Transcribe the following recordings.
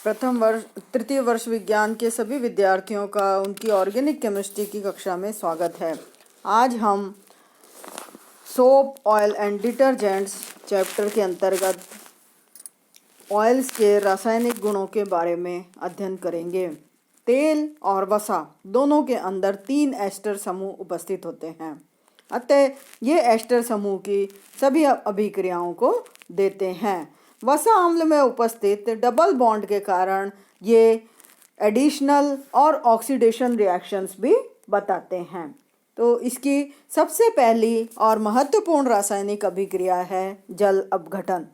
प्रथम वर्ष तृतीय वर्ष विज्ञान के सभी विद्यार्थियों का उनकी ऑर्गेनिक केमिस्ट्री की कक्षा में स्वागत है। आज हम soap oil and detergents chapter के अंतर्गत ऑयल्स के रासायनिक गुणों के बारे में अध्ययन करेंगे। तेल और वसा दोनों के अंदर 3 एस्टर समूह उपस्थित होते हैं, अतः ये एस्टर समूह की सभी अभिक्रियाओं को देते हैं। वसा अम्ल में उपस्थित डबल बॉन्ड के कारण ये एडिशनल और ऑक्सीडेशन रिएक्शंस भी बताते हैं। तो इसकी सबसे पहली और महत्वपूर्ण रासायनिक अभिक्रिया है जल अपघटन।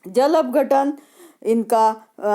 जल अपघटन इनका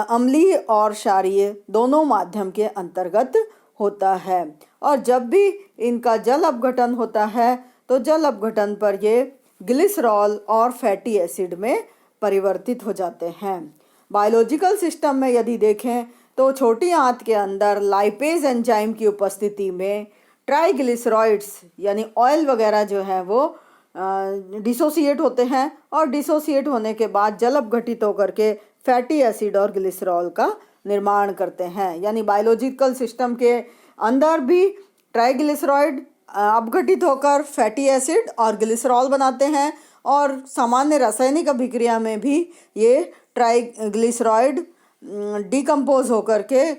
अम्लीय और क्षारीय दोनों माध्यम के अंतर्गत होता है, और जब भी इनका जल अपघटन होता है तो जल अपघटन पर ये ग्लिसरॉल और फैटी एसिड में परिवर्तित हो जाते हैं। बायोलॉजिकल सिस्टम में यदि देखें तो छोटी आंत के अंदर लाइपेज एंजाइम की उपस्थिति में ट्राइग्लिसराइड्स यानी ऑयल वगैरह जो है वो डिसोसिएट होते हैं, और डिसोसिएट होने के बाद जल अपघटित होकर के फैटी एसिड और ग्लिसरॉल का निर्माण करते हैं। यानी बायोलॉजिकल सिस्टम के अंदर भी ट्राइग्लिसराइड अपघटित होकर फैटी एसिड और ग्लिसरॉल बनाते हैं, और सामान्य रासायनिक अभिक्रिया में भी ये ट्राइग्लिसराइड डिकम्पोज होकर के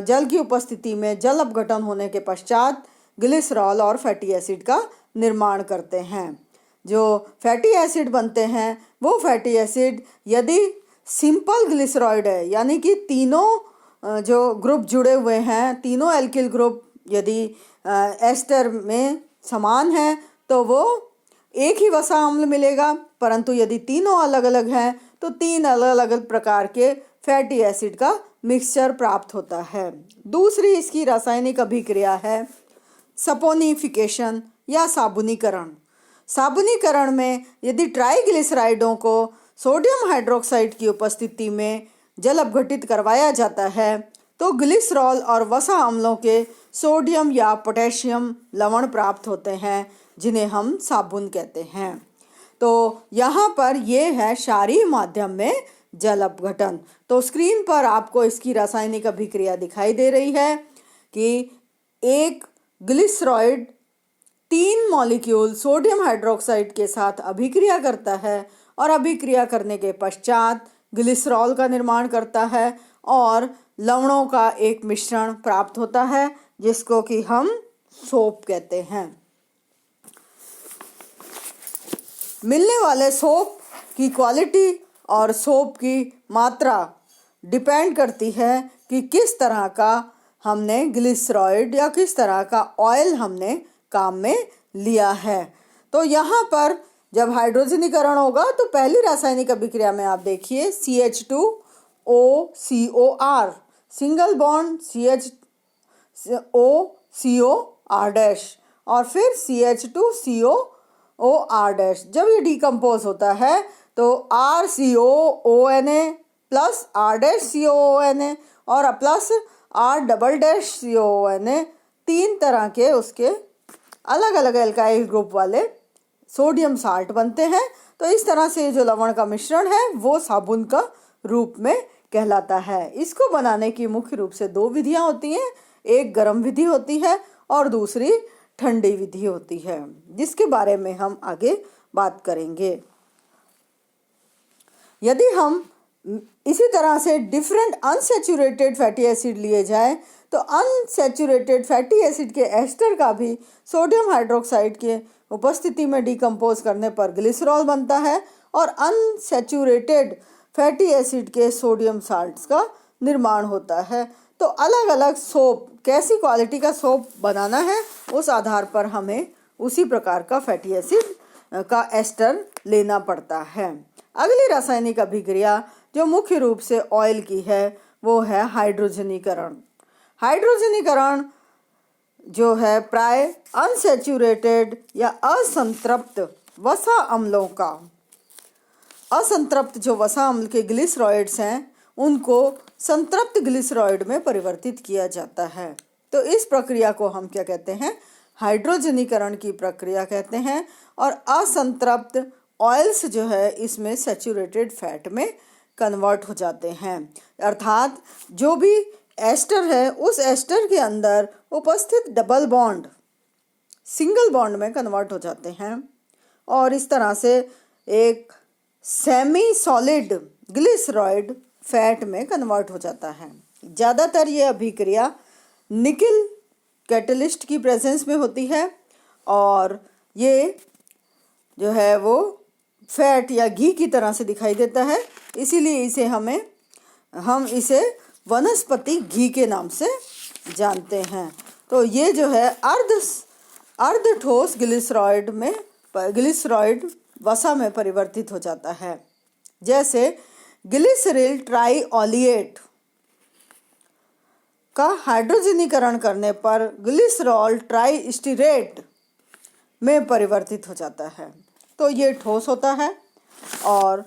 जल की उपस्थिति में जल अपघटन होने के पश्चात ग्लिसरॉल और फैटी एसिड का निर्माण करते हैं। जो फैटी एसिड बनते हैं वो फैटी एसिड यदि सिंपल ग्लिसरॉइड है, यानी कि तीनों जो ग्रुप जुड़े हुए हैं, तीनों एल्किल ग्रुप यदि एस्टर में समान है तो वो एक ही वसा अम्ल मिलेगा, परंतु यदि तीनों अलग अलग हैं तो 3 अलग अलग प्रकार के फैटी एसिड का मिक्सचर प्राप्त होता है। दूसरी इसकी रासायनिक अभिक्रिया है सपोनिफिकेशन या साबुनीकरण। साबुनीकरण में यदि ट्राइग्लिसराइडों को सोडियम हाइड्रोक्साइड की उपस्थिति में जल अपघटित करवाया जाता है तो ग्लिसरॉल और वसा अम्लों के सोडियम या पोटेशियम लवण प्राप्त होते हैं, जिन्हें हम साबुन कहते हैं। तो यहाँ पर ये है क्षारीय माध्यम में जल अपघटन। तो स्क्रीन पर आपको इसकी रासायनिक अभिक्रिया दिखाई दे रही है कि एक ग्लिसरॉइड 3 मॉलिक्यूल सोडियम हाइड्रोक्साइड के साथ अभिक्रिया करता है, और अभिक्रिया करने के पश्चात ग्लिसरॉल का निर्माण करता है और लवणों का एक मिश्रण प्राप्त होता है, जिसको कि हम सोप कहते हैं। मिलने वाले सोप की क्वालिटी और सोप की मात्रा डिपेंड करती है कि किस तरह का हमने ग्लिसरॉइड या किस तरह का ऑयल हमने काम में लिया है। तो यहाँ पर जब हाइड्रोजनीकरण होगा तो पहली रासायनिक अभिक्रिया में आप देखिए CH2OCOR सिंगल बॉन्ड CHOCOR' और फिर CH2COOR'। जब ये डिकम्पोज होता है तो RCOONA प्लस R'COONA और प्लस R'COONA 3 तरह के उसके अलग अलग एल्काइल ग्रुप वाले सोडियम साल्ट बनते हैं। तो इस तरह से जो लवण का मिश्रण है वो साबुन का रूप में कहलाता है। इसको बनाने की मुख्य रूप से 2 विधियां होती हैं, एक गर्म विधि होती है और दूसरी ठंडी विधि होती है, जिसके बारे में हम आगे बात करेंगे। यदि हम इसी तरह से डिफरेंट अनसैचुरेटेड फैटी एसिड लिए जाए तो अनसैचुरेटेड फैटी एसिड के एस्टर का भी सोडियम हाइड्रोक्साइड के उपस्थिति में डिकम्पोज करने पर ग्लिसरॉल बनता है, और अनसैचुरेटेड फैटी एसिड के सोडियम साल्ट्स का निर्माण होता है। तो अलग अलग सोप, कैसी क्वालिटी का सोप बनाना है उस आधार पर हमें उसी प्रकार का फैटी एसिड का एस्टर लेना पड़ता है। अगली रासायनिक अभिक्रिया जो मुख्य रूप से ऑयल की है वो है हाइड्रोजनीकरण। हाइड्रोजनीकरण जो है प्राय अनसैचुरेटेड या असंतृप्त वसा अम्लों का, असंतृप्त जो वसा अम्ल के ग्लिसरॉइड्स हैं उनको संतृप्त ग्लिसरॉइड में परिवर्तित किया जाता है। तो इस प्रक्रिया को हम क्या कहते हैं? हाइड्रोजनीकरण की प्रक्रिया कहते हैं। और असंतृप्त ऑयल्स जो है इसमें सैचुरेटेड फैट में कन्वर्ट हो जाते हैं। अर्थात जो भी एस्टर है उस एस्टर के अंदर उपस्थित डबल बॉन्ड सिंगल बॉन्ड में कन्वर्ट हो जाते हैं और इस तरह से एक सेमी सॉलिड ग्लिसरॉइड फैट में कन्वर्ट हो जाता है। ज़्यादातर ये अभिक्रिया निकल कैटलिस्ट की प्रेजेंस में होती है और ये जो है वो फैट या घी की तरह से दिखाई देता है, इसीलिए हम इसे वनस्पति घी के नाम से जानते हैं। तो ये जो है अर्ध ठोस ग्लिसरॉइड वसा में परिवर्तित हो जाता है। जैसे ग्लिसरील ट्राइओलिएट का हाइड्रोजनीकरण करने पर ग्लिसरॉल ट्राइस्टीरेट में परिवर्तित हो जाता है। तो ये ठोस होता है और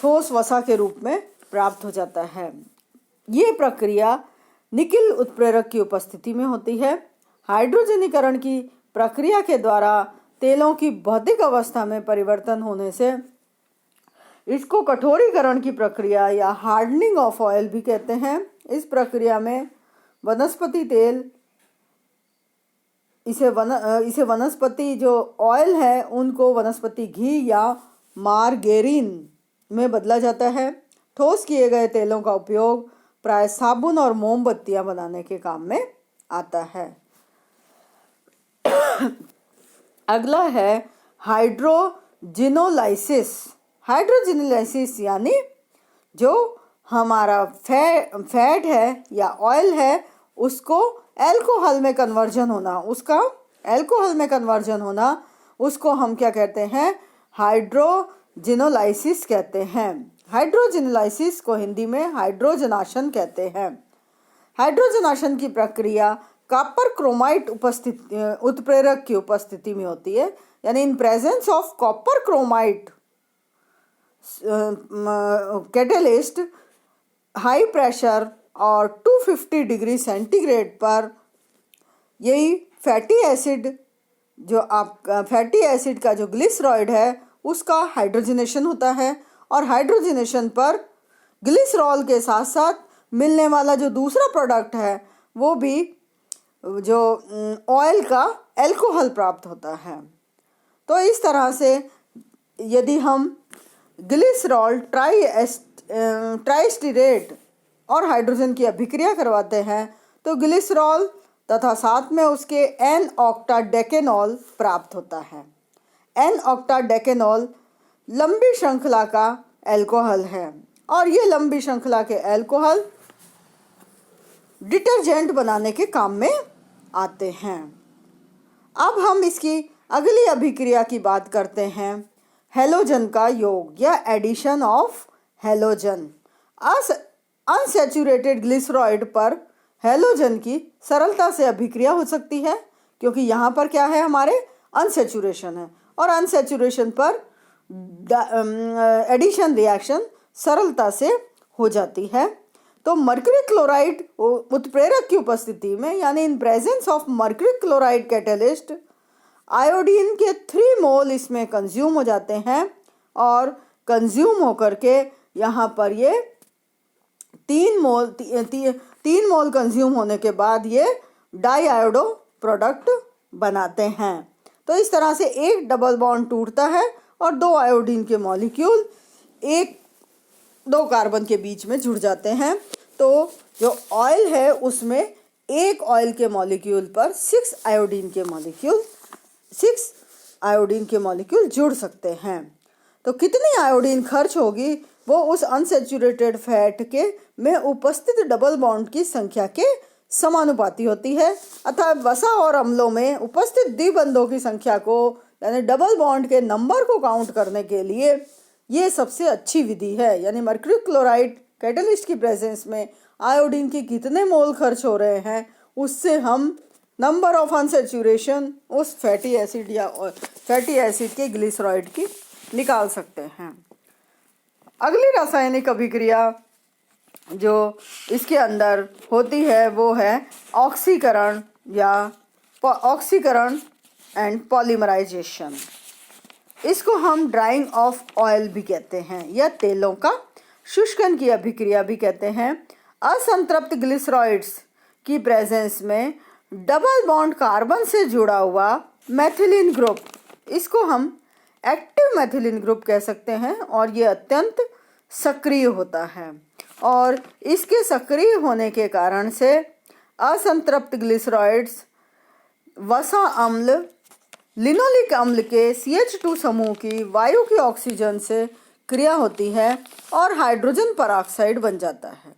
ठोस वसा के रूप में प्राप्त हो जाता है। ये प्रक्रिया निकिल उत्प्रेरक की उपस्थिति में होती है। हाइड्रोजनीकरण की प्रक्रिया के द्वारा तेलों की भौतिक अवस्था में परिवर्तन होने से इसको कठोरीकरण की प्रक्रिया या हार्डनिंग ऑफ ऑयल भी कहते हैं। इस प्रक्रिया में वनस्पति तेल इसे वनस्पति जो ऑयल है उनको वनस्पति घी या मार्गेरिन में बदला जाता है। ठोस किए गए तेलों का उपयोग प्राय साबुन और मोमबत्तियां बनाने के काम में आता है। अगला है हाइड्रोजिनोलाइसिस यानी जो हमारा फैट है या ऑयल है उसको अल्कोहल में कन्वर्जन होना उसको हम क्या कहते हैं, हाइड्रोजिनोलाइसिस कहते हैं। हाइड्रोजिनोलाइसिस को हिंदी में हाइड्रोजनाशन कहते हैं। हाइड्रोजनाशन की प्रक्रिया कॉपर क्रोमाइट उत्प्रेरक की उपस्थिति में होती है, यानी in presence of copper chromite catalyst high pressure और 250 डिग्री सेंटीग्रेड पर यही फैटी एसिड का जो ग्लिसरॉइड है उसका हाइड्रोजनेशन होता है और हाइड्रोजनेशन पर ग्लिसरॉल के साथ साथ मिलने वाला जो दूसरा प्रोडक्ट है वो भी जो ऑयल का अल्कोहल प्राप्त होता है। तो इस तरह से यदि हम ग्लिसरॉल ट्राइस्टीरेट और हाइड्रोजन की अभिक्रिया करवाते हैं तो ग्लिसरॉल तथा साथ में उसके एन ऑक्टाडेकेनॉल प्राप्त होता है। एन ऑक्टाडेकेनॉल लंबी श्रृंखला का अल्कोहल है और ये लंबी श्रृंखला के अल्कोहल डिटर्जेंट बनाने के काम में आते हैं। अब हम इसकी अगली अभिक्रिया की बात करते हैं, हैलोजन का योग या एडिशन ऑफ हैलोजन। अनसैचुरेटेड ग्लिसरॉइड पर हैलोजन की सरलता से अभिक्रिया हो सकती है क्योंकि यहाँ पर क्या है, हमारे अनसैचुरेशन है और अनसैचुरेशन पर एडिशन रिएक्शन सरलता से हो जाती है। तो मर्क्यूरी क्लोराइड उत्प्रेरक की उपस्थिति में यानी in presence of mercury chloride catalyst iodine के 3 मोल इसमें कंज्यूम हो जाते हैं और कंज्यूम होकर के यहाँ पर ये 3 मोल कंज्यूम होने के बाद ये डाईआयोडो प्रोडक्ट बनाते हैं। तो इस तरह से एक डबल बॉन्ड टूटता है और 2 आयोडीन के मॉलिक्यूल 2 कार्बन के बीच में जुड़ जाते हैं। तो जो ऑयल है उसमें एक ऑयल के मॉलिक्यूल पर 6 आयोडीन के मॉलिक्यूल जुड़ सकते हैं। तो कितनी आयोडीन खर्च होगी वो उस अनसैचुरेटेड फैट के में उपस्थित डबल बॉन्ड की संख्या के समानुपाती होती है। अतः वसा और अम्लों में उपस्थित द्विबंधों की संख्या को यानी डबल बॉन्ड के नंबर को काउंट करने के लिए ये सबसे अच्छी विधि है। यानी मर्क्यूरी क्लोराइड कैटलिस्ट की प्रेजेंस में आयोडीन के कितने मोल खर्च हो रहे हैं उससे हम नंबर ऑफ अनसैचुरेशन उस फैटी एसिड के ग्लिसरॉइड की निकाल सकते हैं। अगली रासायनिक अभिक्रिया जो इसके अंदर होती है वो है ऑक्सीकरण एंड पॉलीमराइजेशन। इसको हम ड्राइंग ऑफ ऑयल भी कहते हैं या तेलों का शुष्कन की अभिक्रिया भी कहते हैं। असंतृप्त ग्लिसरॉइड्स की प्रेजेंस में डबल बॉन्ड कार्बन से जुड़ा हुआ मैथिलीन ग्रुप, इसको हम एक्टिव मैथिलीन ग्रुप कह सकते हैं, और ये अत्यंत सक्रिय होता है। और इसके सक्रिय होने के कारण से असंतृप्त ग्लिसरॉइड्स वसा अम्ल, लिनोलिक अम्ल के CH2 समूह की वायु की ऑक्सीजन से क्रिया होती है और हाइड्रोजन परऑक्साइड बन जाता है।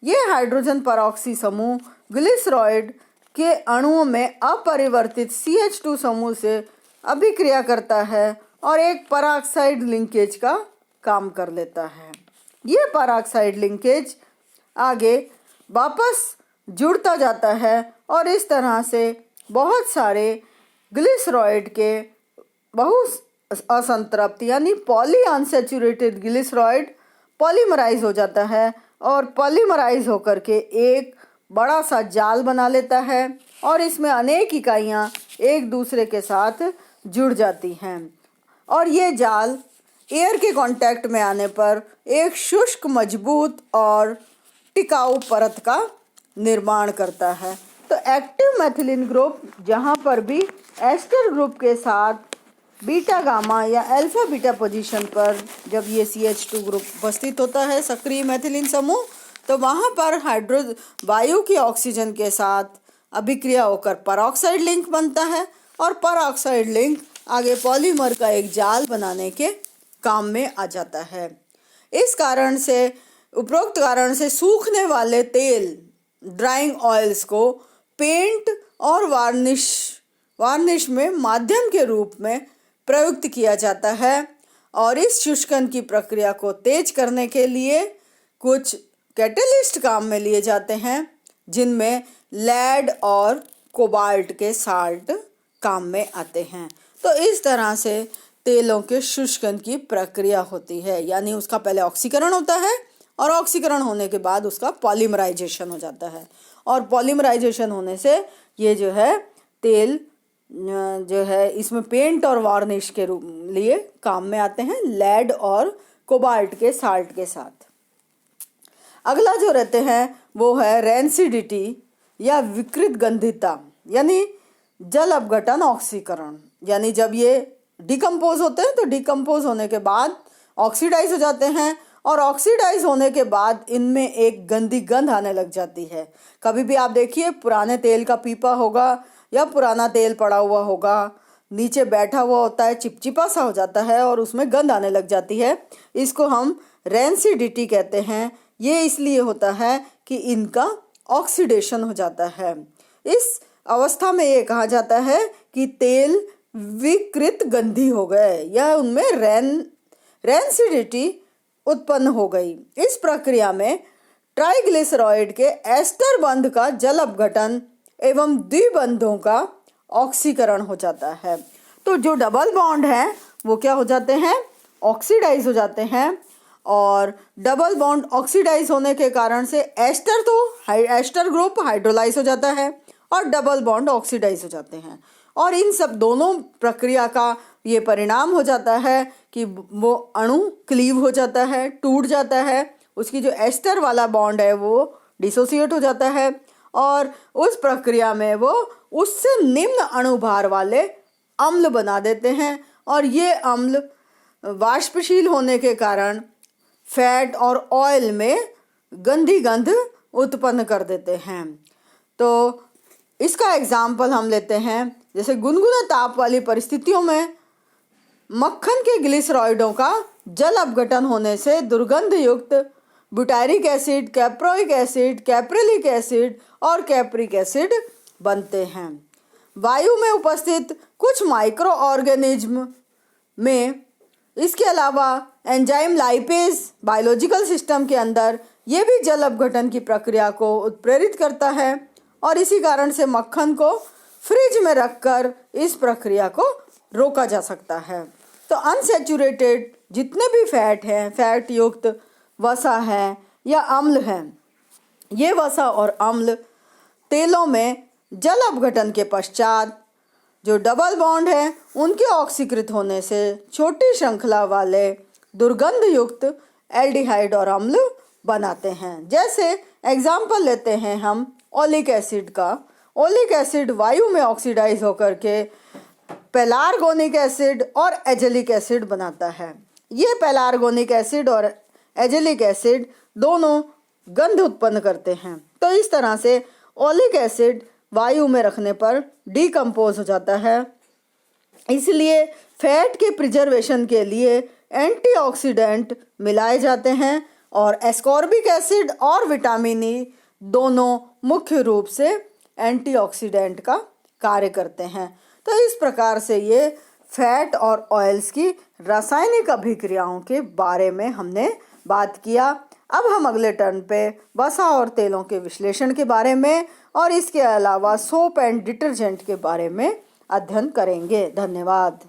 ये हाइड्रोजन परऑक्सी समूह ग्लिसरॉइड के अणुओं में अपरिवर्तित CH2 समूह से अभिक्रिया करता है और एक परऑक्साइड लिंकेज का काम कर लेता है। ये परऑक्साइड लिंकेज आगे वापस जुड़ता जाता है और इस तरह से बहुत सारे ग्लिसरॉइड के बहुत असंतृप्त यानी पॉली अनसैचुरेटेड ग्लिसरॉइड पॉलीमराइज हो जाता है और पॉलीमराइज होकर के एक बड़ा सा जाल बना लेता है और इसमें अनेक इकाइयाँ एक दूसरे के साथ जुड़ जाती हैं और ये जाल एयर के कांटेक्ट में आने पर एक शुष्क, मजबूत और टिकाऊ परत का निर्माण करता है। तो एक्टिव मैथिलीन ग्रुप जहाँ पर भी एस्टर ग्रुप के साथ बीटा गामा या अल्फा बीटा पोजीशन पर जब ये CH2 ग्रुप उपस्थित होता है सक्रिय मैथिलीन समूह, तो वहाँ पर वायु की ऑक्सीजन के साथ अभिक्रिया होकर परऑक्साइड लिंक बनता है और परऑक्साइड लिंक आगे पॉलीमर का एक जाल बनाने के काम में आ जाता है। इस कारण से, उपरोक्त कारण से सूखने वाले तेल, ड्राइंग ऑयल्स को पेंट और वार्निश में माध्यम के रूप में प्रयुक्त किया जाता है और इस शुष्कन की प्रक्रिया को तेज करने के लिए कुछ कैटलिस्ट काम में लिए जाते हैं, जिनमें लेड और कोबाल्ट के साल्ट काम में आते हैं। तो इस तरह से तेलों के शुष्कन की प्रक्रिया होती है, यानी उसका पहले ऑक्सीकरण होता है और ऑक्सीकरण होने के बाद उसका पॉलीमराइजेशन हो जाता है और पॉलीमराइजेशन होने से ये जो है तेल जो है इसमें पेंट और वार्निश के रूप लिए काम में आते हैं, लेड और कोबाल्ट के साल्ट के साथ। अगला जो रहते हैं वो है रेंसिडिटी या विकृत गंधिता, यानी जल अपघटन ऑक्सीकरण। यानी जब ये डिकम्पोज होते हैं तो डिकम्पोज होने के बाद ऑक्सीडाइज हो जाते हैं और ऑक्सीडाइज होने के बाद इनमें एक गंदी गंध आने लग जाती है। कभी भी आप देखिए पुराने तेल का पीपा होगा या पुराना तेल पड़ा हुआ होगा, नीचे बैठा हुआ होता है, चिपचिपा सा हो जाता है और उसमें गंध आने लग जाती है। इसको हम रेंसिडिटी कहते हैं। ये इसलिए होता है कि इनका ऑक्सीडेशन हो जाता है। इस अवस्था में ये कहा जाता है कि तेल विकृत गंधी हो गए या उनमें रेंसिडिटी उत्पन्न हो गई। इस प्रक्रिया में ट्राइग्लिसरॉइड के एस्टर बंध का जल अपघटन एवं द्विबंधों का ऑक्सीकरण हो जाता है। तो जो डबल बॉन्ड है वो क्या हो जाते हैं, ऑक्सीडाइज हो जाते हैं और डबल बॉन्ड ऑक्सीडाइज होने के कारण से एस्टर ग्रुप हाइड्रोलाइज हो जाता है और डबल बॉन्ड ऑक्सीडाइज हो जाते हैं और इन सब दोनों प्रक्रिया का ये परिणाम हो जाता है कि वो अणु क्लीव हो जाता है, टूट जाता है, उसकी जो एस्टर वाला बॉन्ड है वो डिसोसिएट हो जाता है और उस प्रक्रिया में वो उससे निम्न अणुभार वाले अम्ल बना देते हैं और ये अम्ल वाष्पशील होने के कारण फैट और ऑयल में गंदी गंध उत्पन्न कर देते हैं। तो इसका एग्जाम्पल हम लेते हैं, जैसे गुनगुने ताप वाली परिस्थितियों में मक्खन के ग्लिसरॉइडों का जल अपघटन होने से दुर्गंध युक्त butyric acid, caproic acid, caprylic acid और कैप्रिक एसिड बनते हैं। वायु में उपस्थित कुछ माइक्रो ऑर्गेनिज्म में इसके अलावा एंजाइम लाइपेज बायोलॉजिकल सिस्टम के अंदर ये भी जल अपघटन की प्रक्रिया को उत्प्रेरित करता है और इसी कारण से मक्खन को फ्रिज में रखकर इस प्रक्रिया को रोका जा सकता है। तो अनसैचुरेटेड जितने भी फैट हैं, फैट युक्त वसा है या अम्ल हैं, ये वसा और अम्ल तेलों में जल अपघटन के पश्चात जो डबल बॉन्ड है उनके ऑक्सीकृत होने से छोटी श्रृंखला वाले दुर्गंध युक्त एल्डिहाइड और अम्ल बनाते हैं। जैसे एग्जाम्पल लेते हैं हम ओलिक एसिड का। ओलिक एसिड वायु में ऑक्सीडाइज होकर के पेलार्गोनिक एसिड और एजेलिक एसिड बनाता है। ये पेलार्गोनिक एसिड और एजेलिक एसिड दोनों गंध उत्पन्न करते हैं। तो इस तरह से ओलिक एसिड वायु में रखने पर डिकम्पोज हो जाता है। इसलिए फैट के प्रिजर्वेशन के लिए एंटीऑक्सीडेंट मिलाए जाते हैं और एस्कॉर्बिक एसिड और विटामिन ई दोनों मुख्य रूप से एंटीऑक्सीडेंट का कार्य करते हैं। तो इस प्रकार से ये फैट और ऑयल्स की रासायनिक अभिक्रियाओं के बारे में हमने बात किया। अब हम अगले टर्न पे वसा और तेलों के विश्लेषण के बारे में और इसके अलावा सोप एंड डिटर्जेंट के बारे में अध्ययन करेंगे। धन्यवाद।